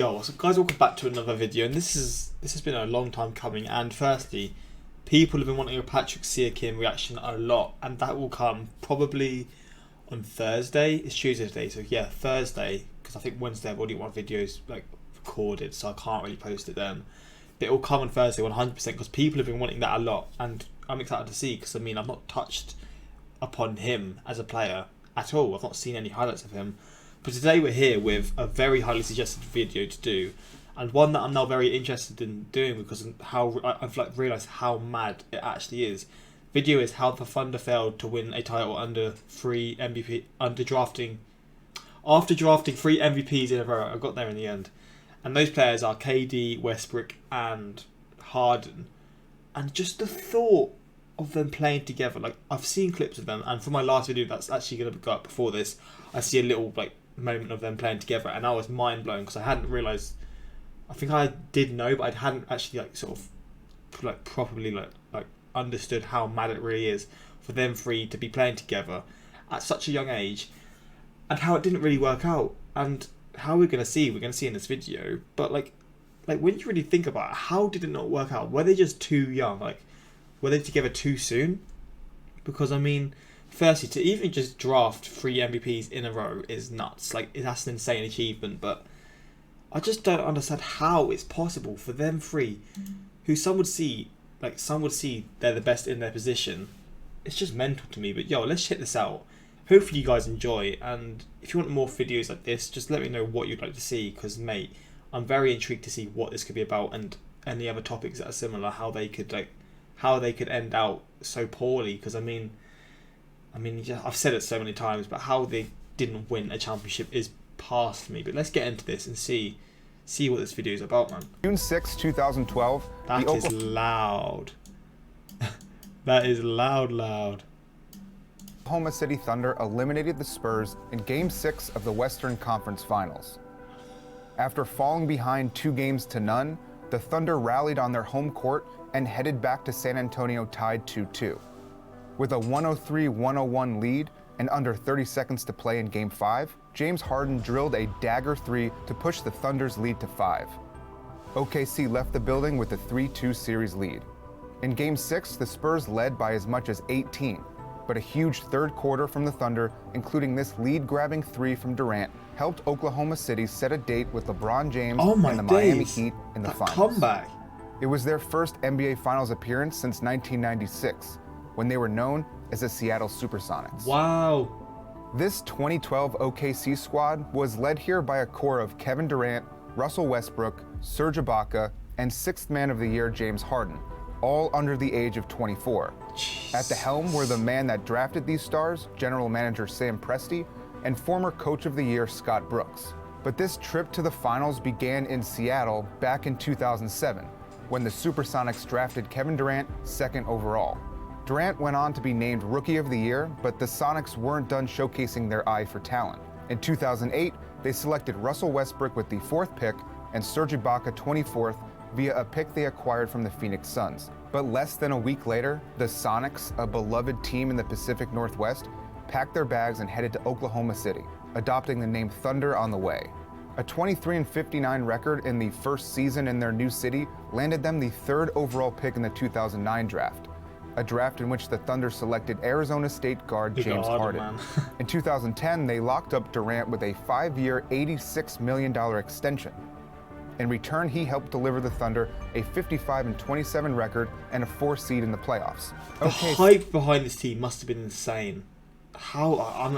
Yo, so guys, welcome back to another video, and this has been a long time coming. And firstly, people have been wanting a Patrick Siakam reaction a lot, and that will come probably on Thursday. It's Tuesday today, so yeah, Thursday, because I think Wednesday I've already got my videos like recorded, so I can't really post it then. But it will come on Thursday 100% because people have been wanting that a lot, and I'm excited to see because I mean I've not touched upon him as a player at all. I've not seen any highlights of him. But today we're here with a very highly suggested video to do, and one that I'm now very interested in doing because of how I've like realised how mad it actually is. Video is how the Thunder failed to win a title after drafting 3 MVPs in a row. I got there in the end, and those players are KD, Westbrook, and Harden. And just the thought of them playing together, like I've seen clips of them, and for my last video that's actually going to go up before this, I see a little like moment of them playing together, and I was mind blown because I hadn't realised. I think I did know, but I hadn't actually like sort of like properly like understood how mad it really is for them three to be playing together at such a young age, and how it didn't really work out, and how we're gonna see in this video. But like when you really think about it, how did it not work out? Were they just too young? Like, were they together too soon? Because I mean, firstly, to even just draft 3 MVPs in a row is nuts. Like, that's an insane achievement, but I just don't understand how it's possible for them three, who some would see they're the best in their position. It's just mental to me. But yo, let's check this out. Hopefully you guys enjoy, and if you want more videos like this, just let me know what you'd like to see, because mate, I'm very intrigued to see what this could be about, and any other topics that are similar, how they could end out so poorly. Because I mean, I've said it so many times, but how they didn't win a championship is past me. But let's get into this and see what this video is about, man. June 6, 2012. That is loud. That is loud. Oklahoma City Thunder eliminated the Spurs in Game 6 of the Western Conference Finals. After falling behind 2-0, the Thunder rallied on their home court and headed back to San Antonio tied 2-2. With a 103-101 lead and under 30 seconds to play in Game 5, James Harden drilled a dagger 3 to push the Thunder's lead to 5. OKC left the building with a 3-2 series lead. In Game 6, the Spurs led by as much as 18, but a huge third quarter from the Thunder, including this lead-grabbing 3 from Durant, helped Oklahoma City set a date with LeBron James and the Miami Heat in the finals. Comeback. It was their first NBA Finals appearance since 1996, when they were known as the Seattle Supersonics. Wow. This 2012 OKC squad was led here by a core of Kevin Durant, Russell Westbrook, Serge Ibaka, and 6th Man of the Year James Harden, all under the age of 24. Jesus. At the helm were the man that drafted these stars, General Manager Sam Presti, and former Coach of the Year Scott Brooks. But this trip to the finals began in Seattle back in 2007, when the Supersonics drafted Kevin Durant 2nd overall. Durant went on to be named Rookie of the Year, but the Sonics weren't done showcasing their eye for talent. In 2008, they selected Russell Westbrook with the 4th pick and Serge Ibaka 24th via a pick they acquired from the Phoenix Suns. But less than a week later, the Sonics, a beloved team in the Pacific Northwest, packed their bags and headed to Oklahoma City, adopting the name Thunder on the way. A 23-59 record in the first season in their new city landed them the 3rd overall pick in the 2009 draft. A draft in which the Thunder selected Arizona State guard James Harden. In 2010, they locked up Durant with a 5-year, $86 million extension. In return, he helped deliver the Thunder a 55-27 record and a 4 seed in the playoffs. The hype behind this team must have been insane. I'm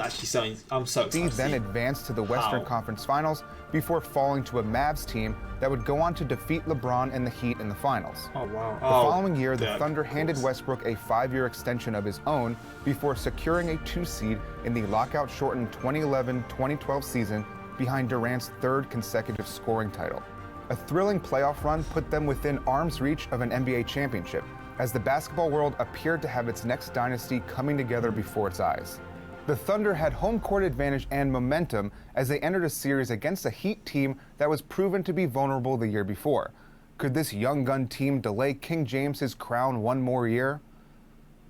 so excited. He then advanced to the Western Conference Finals before falling to a Mavs team that would go on to defeat LeBron and the Heat in the finals. Oh, wow. The following year, the Thunder handed Westbrook a 5-year extension of his own before securing a 2 seed in the lockout-shortened 2011-2012 season behind Durant's 3rd consecutive scoring title. A thrilling playoff run put them within arm's reach of an NBA championship, as the basketball world appeared to have its next dynasty coming together before its eyes. The Thunder had home court advantage and momentum as they entered a series against a Heat team that was proven to be vulnerable the year before. Could this young gun team delay King James his crown one more year?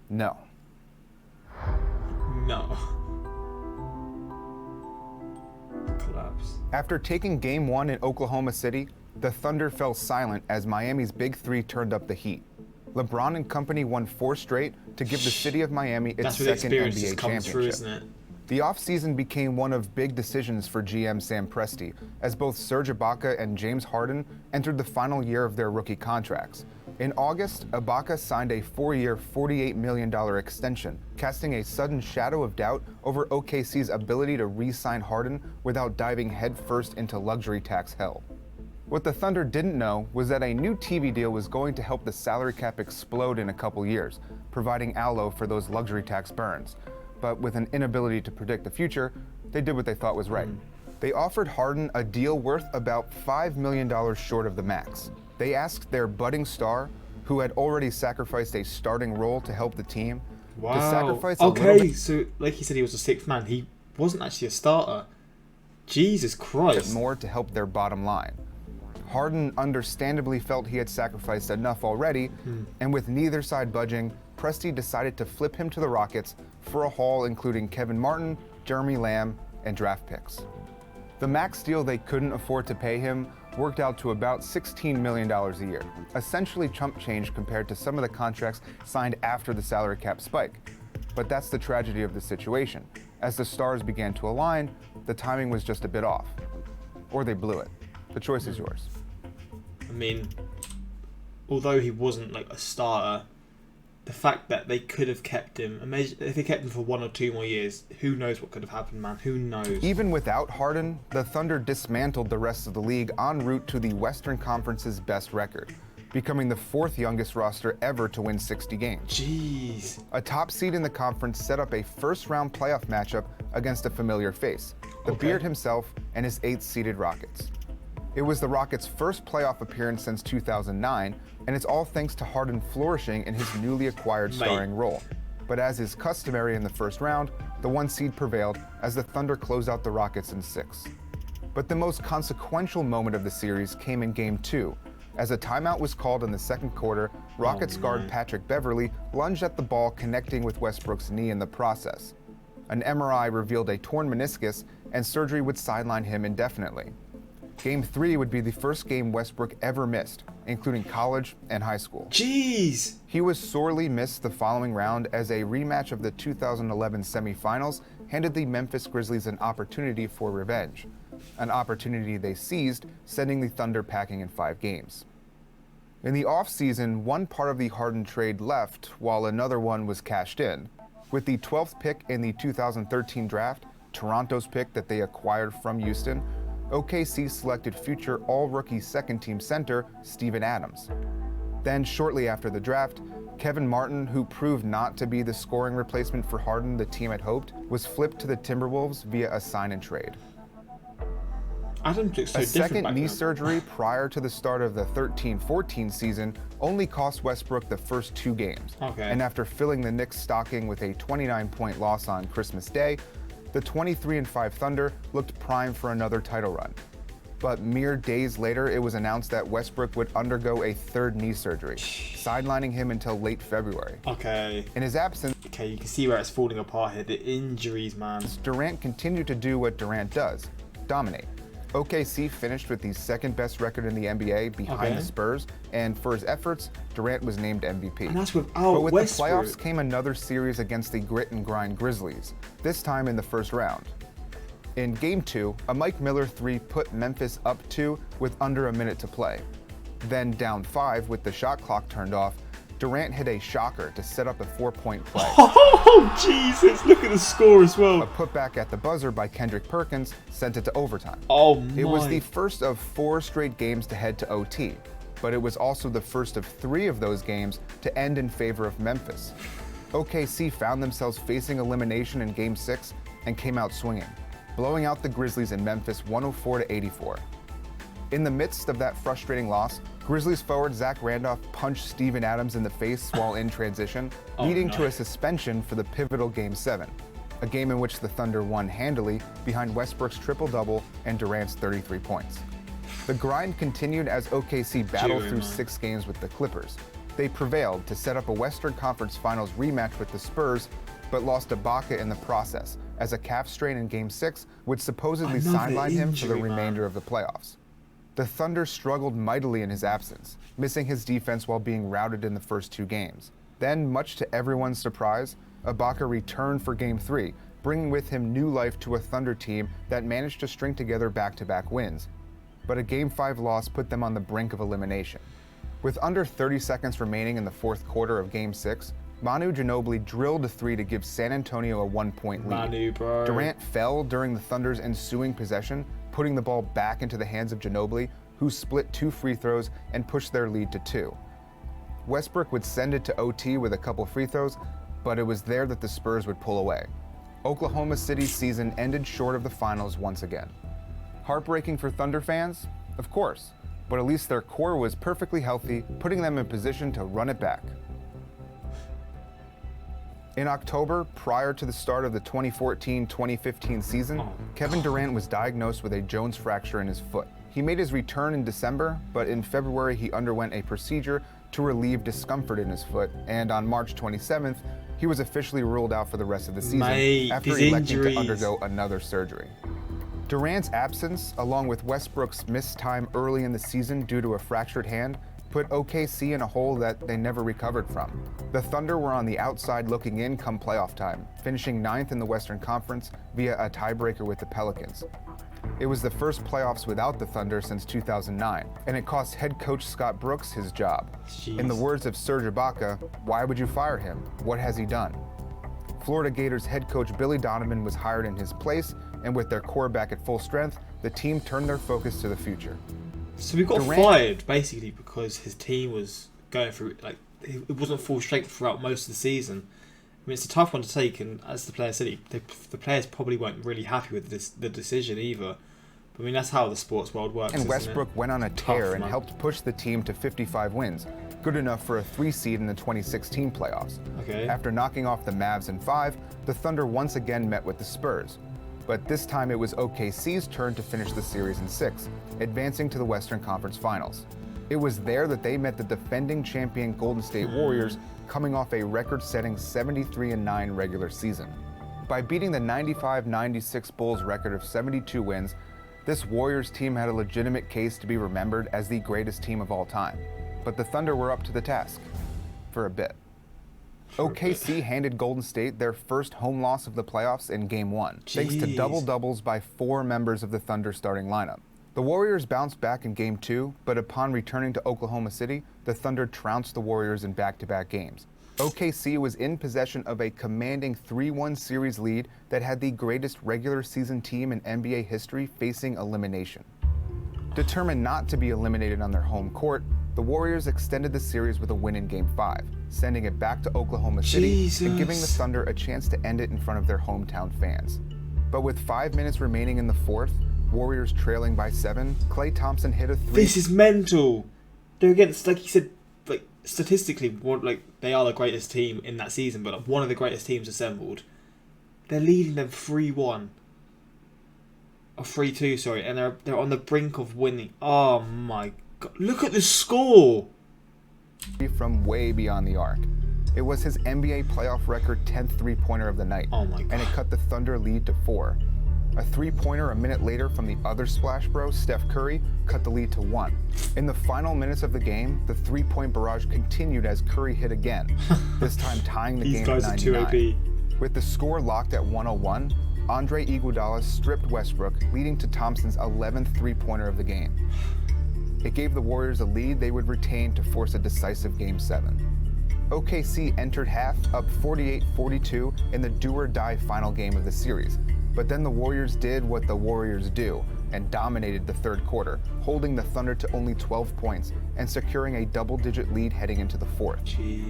No. No. Class. Raps. After taking Game 1 in Oklahoma City, the Thunder fell silent as Miami's Big Three turned up the heat. LeBron and company won 4 straight to give the city of Miami its second NBA championship. Through, isn't it? The offseason became one of big decisions for GM Sam Presti, as both Serge Ibaka and James Harden entered the final year of their rookie contracts. In August, Ibaka signed a 4-year, $48 million extension, casting a sudden shadow of doubt over OKC's ability to re-sign Harden without diving headfirst into luxury tax hell. What the Thunder didn't know was that a new TV deal was going to help the salary cap explode in a couple years, providing aloe for those luxury tax burns. But with an inability to predict the future, they did what they thought was right. They offered Harden a deal worth about $5 million short of the max. They asked their budding star, who had already sacrificed a starting role to help the team, to sacrifice a little bit. So like he said, he was a sixth man. He wasn't actually a starter. Jesus Christ. More to help their bottom line. Harden understandably felt he had sacrificed enough already, and with neither side budging, Presti decided to flip him to the Rockets for a haul including Kevin Martin, Jeremy Lamb, and draft picks. The max deal they couldn't afford to pay him worked out to about $16 million a year, essentially chump change compared to some of the contracts signed after the salary cap spike. But that's the tragedy of the situation. As the stars began to align, the timing was just a bit off. Or they blew it. The choice is yours. I mean, although he wasn't like a starter, the fact that they could have kept him, imagine if they kept him for 1 or 2 more years, who knows what could have happened, man? Who knows? Even without Harden, the Thunder dismantled the rest of the league en route to the Western Conference's best record, becoming the 4th youngest roster ever to win 60 games. Jeez. A top seed in the conference set up a first-round playoff matchup against a familiar face, the Beard himself and his 8th-seeded Rockets. It was the Rockets' first playoff appearance since 2009, and it's all thanks to Harden flourishing in his newly acquired starring role. But as is customary in the first round, the 1 seed prevailed as the Thunder closed out the Rockets in 6. But the most consequential moment of the series came in Game 2. As a timeout was called in the second quarter, Rockets guard Patrick Beverley lunged at the ball, connecting with Westbrook's knee in the process. An MRI revealed a torn meniscus, and surgery would sideline him indefinitely. Game 3 would be the first game Westbrook ever missed, including college and high school. Jeez! He was sorely missed the following round as a rematch of the 2011 semifinals handed the Memphis Grizzlies an opportunity for revenge. An opportunity they seized, sending the Thunder packing in 5 games. In the offseason, one part of the Harden trade left while another one was cashed in. With the 12th pick in the 2013 draft, Toronto's pick that they acquired from Houston, OKC selected future all-rookie second-team center Steven Adams. Then, shortly after the draft, Kevin Martin, who proved not to be the scoring replacement for Harden the team had hoped, was flipped to the Timberwolves via a sign-and-trade. Adams looks so a different second back knee then. surgery prior to the start of the 13-14 season only cost Westbrook the first 2 games. And after filling the Knicks' stocking with a 29-point loss on Christmas Day, the 23-5 Thunder looked primed for another title run. But mere days later, it was announced that Westbrook would undergo a 3rd knee surgery, sidelining him until late February. In his absence, you can see where it's falling apart here. The injuries, man. Durant continued to do what Durant does, dominate. OKC finished with the 2nd best record in the NBA behind the Spurs, and for his efforts, Durant was named MVP. And that's without But with Westbrook. the playoffs came another series against the grit and grind Grizzlies, this time in the first round. In Game 2, a Mike Miller 3 put Memphis up 2 with under a minute to play. Then down 5 with the shot clock turned off, Durant hit a shocker to set up a 4-point play. Oh, Jesus, look at the score as well. A putback at the buzzer by Kendrick Perkins sent it to overtime. Oh, my. It was the first of 4 straight games to head to OT, but it was also the first of 3 of those games to end in favor of Memphis. OKC found themselves facing elimination in Game 6 and came out swinging, blowing out the Grizzlies in Memphis 104-84. In the midst of that frustrating loss, Grizzlies forward Zach Randolph punched Steven Adams in the face while in transition, leading to a suspension for the pivotal Game 7, a game in which the Thunder won handily behind Westbrook's triple-double and Durant's 33 points. The grind continued as OKC battled through 6 games with the Clippers. They prevailed to set up a Western Conference Finals rematch with the Spurs, but lost Ibaka in the process, as a calf strain in Game 6 would supposedly sideline him for the remainder of the playoffs. The Thunder struggled mightily in his absence, missing his defense while being routed in the first 2 games. Then, much to everyone's surprise, Ibaka returned for Game 3, bringing with him new life to a Thunder team that managed to string together back-to-back wins. But a Game 5 loss put them on the brink of elimination. With under 30 seconds remaining in the fourth quarter of Game 6, Manu Ginobili drilled a 3 to give San Antonio a 1-point lead. Durant fell during the Thunder's ensuing possession, putting the ball back into the hands of Ginobili, who split 2 free throws and pushed their lead to 2. Westbrook would send it to OT with a couple free throws, but it was there that the Spurs would pull away. Oklahoma City's season ended short of the finals once again. Heartbreaking for Thunder fans? Of course, but at least their core was perfectly healthy, putting them in position to run it back. In October, prior to the start of the 2014-2015 season, Kevin Durant was diagnosed with a Jones fracture in his foot. He made his return in December, but in February he underwent a procedure to relieve discomfort in his foot, and on March 27th, he was officially ruled out for the rest of the season after electing to undergo another surgery. Durant's absence, along with Westbrook's missed time early in the season due to a fractured hand, put OKC in a hole that they never recovered from. The Thunder were on the outside looking in come playoff time, finishing 9th in the Western Conference via a tiebreaker with the Pelicans. It was the first playoffs without the Thunder since 2009, and it cost head coach Scott Brooks his job. In the words of Serge Ibaka, "Why would you fire him? What has he done?" Florida Gators head coach Billy Donovan was hired in his place, and with their core back at full strength, the team turned their focus to the future. So we got fired basically because his team was going through, like, it wasn't full strength throughout most of the season. I mean, it's a tough one to take, and as the player said, the players probably weren't really happy with the decision either. But I mean, that's how the sports world works. And Westbrook went on a tear and helped push the team to 55 wins, good enough for a 3 seed in the 2016 playoffs. After knocking off the Mavs in 5, the Thunder once again met with the Spurs. But this time it was OKC's turn to finish the series in 6, advancing to the Western Conference Finals. It was there that they met the defending champion Golden State Warriors, coming off a record-setting 73-9 regular season. By beating the 95-96 Bulls record of 72 wins, this Warriors team had a legitimate case to be remembered as the greatest team of all time. But the Thunder were up to the task. For a bit. OKC handed Golden State their first home loss of the playoffs in Game 1, thanks to double-doubles by 4 members of the Thunder starting lineup. The Warriors bounced back in Game 2, but upon returning to Oklahoma City, the Thunder trounced the Warriors in back-to-back games. OKC was in possession of a commanding 3-1 series lead that had the greatest regular season team in NBA history facing elimination. Determined not to be eliminated on their home court, the Warriors extended the series with a win in Game 5, sending it back to Oklahoma City and giving the Thunder a chance to end it in front of their hometown fans. But with 5 minutes remaining in the fourth, Warriors trailing by 7, Klay Thompson hit a 3. This is mental. They're against, like you said, like statistically, they are the greatest team in that season, but one of the greatest teams assembled. They're leading them 3-1. Or 3-2, sorry, and they're on the brink of winning. Oh my god. Look at the score! From way beyond the arc. It was his NBA playoff record 10th three-pointer of the night. Oh my god. And it cut the Thunder lead to 4. A three-pointer a minute later from the other Splash Bro, Steph Curry, cut the lead to 1. In the final minutes of the game, the three-point barrage continued as Curry hit again, this time tying the game at 99. These guys are too OP. With the score locked at 101, Andre Iguodala stripped Westbrook, leading to Thompson's 11th three-pointer of the game. It gave the Warriors a lead they would retain to force a decisive Game 7. OKC entered half up 48-42 in the do-or-die final game of the series. But then the Warriors did what the Warriors do and dominated the third quarter, holding the Thunder to only 12 points and securing a double-digit lead heading into the fourth.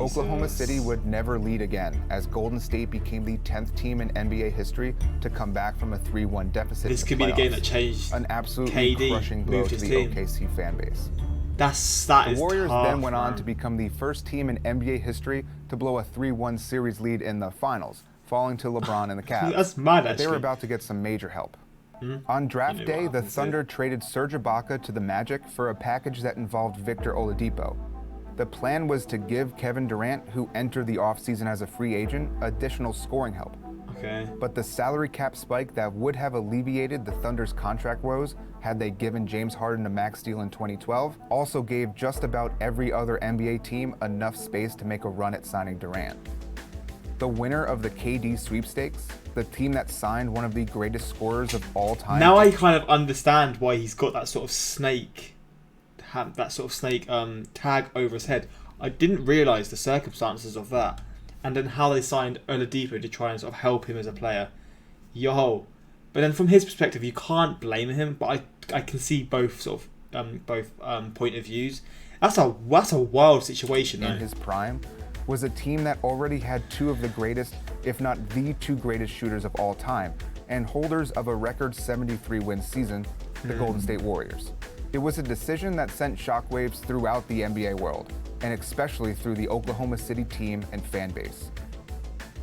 Oklahoma City would never lead again, as Golden State became the 10th team in NBA history to come back from a 3-1 deficit. This could be the game that changed an absolutely crushing blow to the OKC fan base. The Warriors then went on to become the first team in NBA history to blow a 3-1 series lead in the finals, falling to LeBron and the Cavs. That's mad, actually. But they were about to get some major help. On draft day, the Thunder traded Serge Ibaka to the Magic for a package that involved Victor Oladipo. The plan was to give Kevin Durant, who entered the offseason as a free agent, additional scoring help. Okay. But the salary cap spike that would have alleviated the Thunder's contract woes had they given James Harden a max deal in 2012 also gave just about every other NBA team enough space to make a run at signing Durant. The winner of the KD sweepstakes, the team that signed one of the greatest scorers of all time. Now I kind of understand why he's got that sort of snake tag over his head. I didn't realise the circumstances of that. And then how they signed Oladipo to try and sort of help him as a player. But then from his perspective, you can't blame him. But I can see both point of views. That's a wild situation, though. In his prime, was a team that already had two of the greatest, if not the two greatest shooters of all time, and holders of a record 73-win season, the Golden State Warriors. It was a decision that sent shockwaves throughout the NBA world, and especially through the Oklahoma City team and fan base.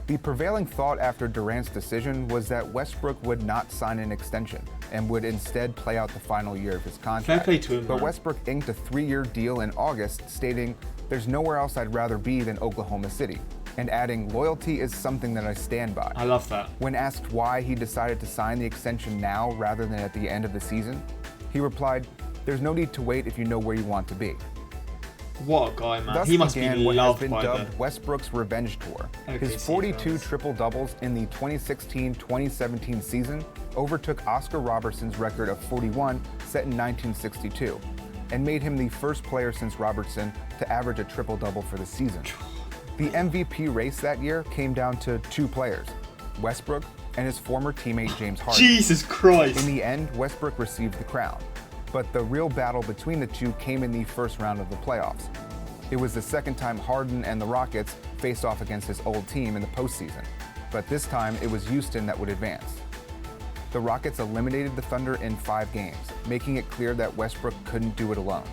The prevailing thought after Durant's decision was that Westbrook would not sign an extension and would instead play out the final year of his contract. Fair play to him, but man. Westbrook inked a 3-year deal in August, stating, "There's nowhere else I'd rather be than Oklahoma City," and adding, "Loyalty is something that I stand by." I love that. When asked why he decided to sign the extension now rather than at the end of the season, he replied, "There's no need to wait if you know where you want to be." What a guy, man. Thus He must be began what has loved been by dubbed the Westbrook's revenge tour. His OKC 42 fans. triple-doubles in the 2016-2017 season overtook Oscar Robertson's record of 41 set in 1962 and made him the first player since Robertson to average a triple-double for the season. The MVP race that year came down to two players, Westbrook and his former teammate James Harden. Jesus Christ. In the end, Westbrook received the crown, but the real battle between the two came in the first round of the playoffs. It was the second time Harden and the Rockets faced off against his old team in the postseason, but this time it was Houston that would advance. The Rockets eliminated the Thunder in 5 games, making it clear that Westbrook couldn't do it alone.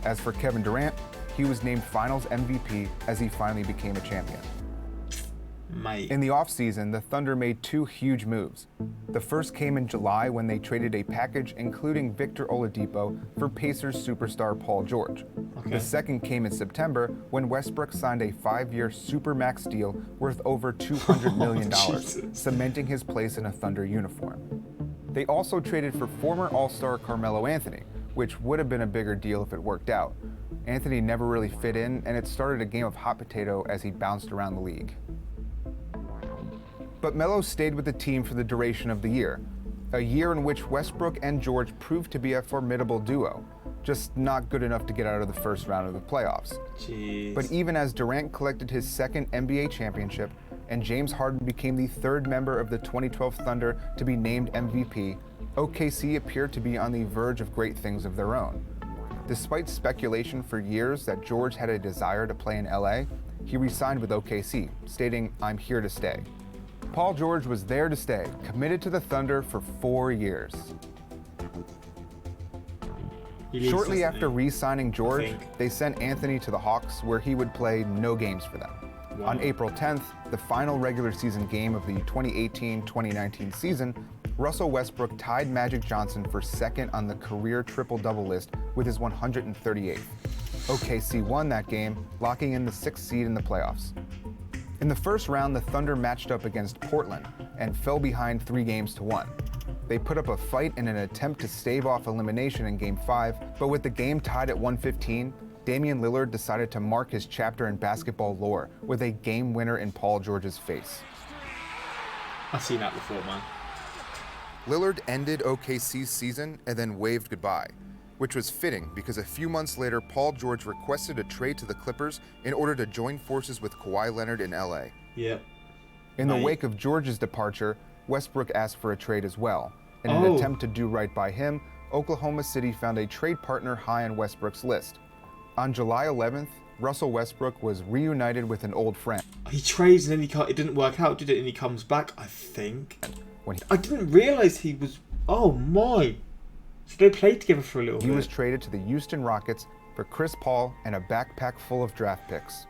As for Kevin Durant, he was named Finals MVP as he finally became a champion. Mate. In the offseason, the Thunder made 2 huge moves. The first came in July when they traded a package including Victor Oladipo for Pacers superstar Paul George. Okay. The second came in September when Westbrook signed a 5-year supermax deal worth over $200 million, Jesus. cementing his place in a Thunder uniform. They also traded for former All-Star Carmelo Anthony, which would have been a bigger deal if it worked out. Anthony never really fit in, and it started a game of hot potato as he bounced around the league. But Melo stayed with the team for the duration of the year, a year in which Westbrook and George proved to be a formidable duo, just not good enough to get out of the first round of the playoffs. Jeez. But even as Durant collected his second NBA championship and James Harden became the 3rd member of the 2012 Thunder to be named MVP, OKC appeared to be on the verge of great things of their own. Despite speculation for years that George had a desire to play in LA, he re-signed with OKC, stating, "I'm here to stay." Paul George was there to stay, committed to the Thunder for 4 years. He leaves, Shortly doesn't after he? re-signing George, think. they sent Anthony to the Hawks, where he would play no games for them. Wow. On April 10th, the final regular season game of the 2018-2019 season, Russell Westbrook tied Magic Johnson for second on the career triple-double list with his 138th. OKC won that game, locking in the 6th seed in the playoffs. In the first round, the Thunder matched up against Portland and fell behind 3-1. They put up a fight in an attempt to stave off elimination in Game 5, but with the game tied at 115, Damian Lillard decided to mark his chapter in basketball lore with a game winner in Paul George's face. I've seen that before, man. Lillard ended OKC's season and then waved goodbye, which was fitting because a few months later, Paul George requested a trade to the Clippers in order to join forces with Kawhi Leonard in LA. Yep. In the Mate. wake of George's departure, Westbrook asked for a trade as well. In an Oh. attempt to do right by him, Oklahoma City found a trade partner high on Westbrook's list. On July 11th, Russell Westbrook was reunited with an old friend. He trades and then it didn't work out, did it? And he comes back, I think. When I didn't realise he was... Oh, my. So they played together for a little he bit. was traded to the Houston Rockets for Chris Paul and a backpack full of draft picks.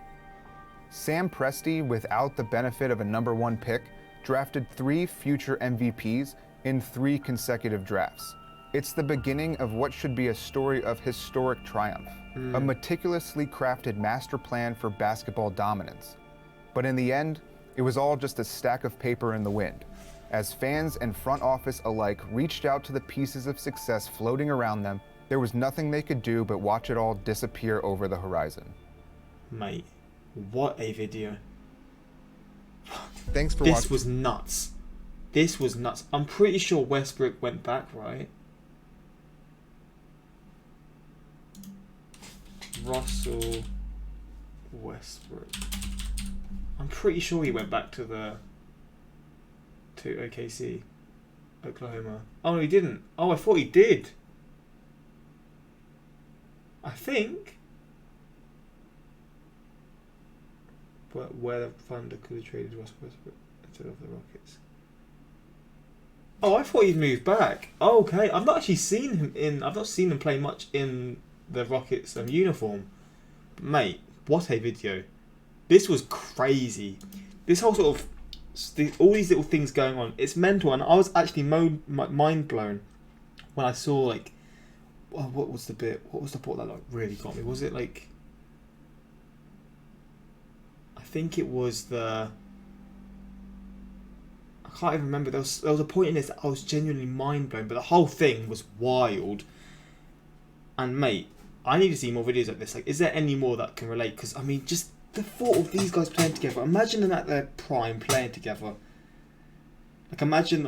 Sam Presti, without the benefit of a number 1 pick, drafted 3 future MVPs in 3 consecutive drafts. It's the beginning of what should be a story of historic triumph, a meticulously crafted master plan for basketball dominance. But in the end, it was all just a stack of paper in the wind, as fans and front office alike reached out to the pieces of success floating around them. There was nothing they could do but watch it all disappear over the horizon. Mate, what a video. Thanks for watching. This was nuts. This was nuts. I'm pretty sure Westbrook went back, right? Russell Westbrook. I'm pretty sure he went back to OKC, Oklahoma. Oh, no, he didn't. Oh, I thought he did. I think. But where the Thunder could have traded Russell Westbrook instead of the Rockets. Oh, I thought he'd moved back. Oh, okay, I've not actually seen him in. I've not seen him play much in the Rockets uniform. Mate, what a video! This was crazy. This whole sort of all these little things going on. It's mental, and I was actually mind blown when I saw like, what was the bit? What was the part that like really got me? Was it like? I think it was the. I can't even remember. There was a point in this that I was genuinely mind blown, but the whole thing was wild. And mate, I need to see more videos like this. Like, is there any more that can relate? Because I mean, just the thought of these guys playing together. Imagine them at their prime playing together. Like, imagine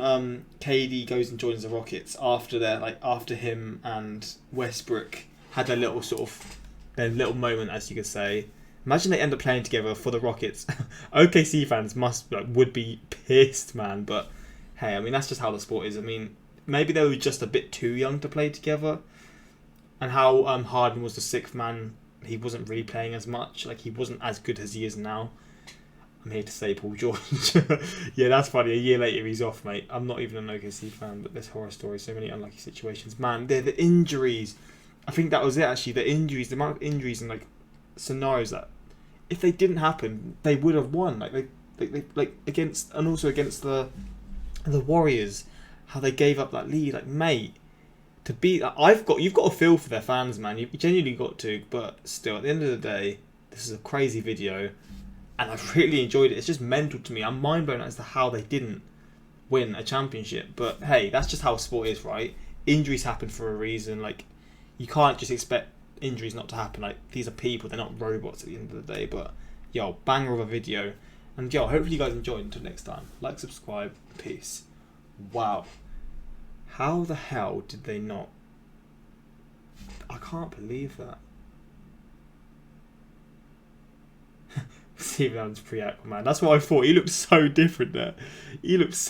KD goes and joins the Rockets after him and Westbrook had their little moment, as you could say. Imagine they end up playing together for the Rockets. OKC fans would be pissed, man. But hey, I mean, that's just how the sport is. I mean, maybe they were just a bit too young to play together. And how Harden was the sixth man, he wasn't really playing as much. Like, he wasn't as good as he is now. I'm here to say Paul George. Yeah, that's funny. A year later, he's off, mate. I'm not even an OKC fan, but this horror story, so many unlucky situations. Man, the injuries. I think that was it, actually. The injuries, the amount of injuries and like scenarios that, if they didn't happen, they would have won. Like against the Warriors, how they gave up that lead. Like, mate. You've got to feel for their fans, man. You've genuinely got to, but still, at the end of the day, this is a crazy video, and I've really enjoyed it. It's just mental to me. I'm mind blown as to how they didn't win a championship. But hey, that's just how sport is, right? Injuries happen for a reason. Like, you can't just expect injuries not to happen. Like, these are people; they're not robots at the end of the day. But yo, banger of a video, and yo, hopefully you guys enjoyed. Until next time, like, subscribe, peace. Wow. How the hell did they not? I can't believe that. Steven Adams pre-Aquaman. That's what I thought. He looked so different there. He looked so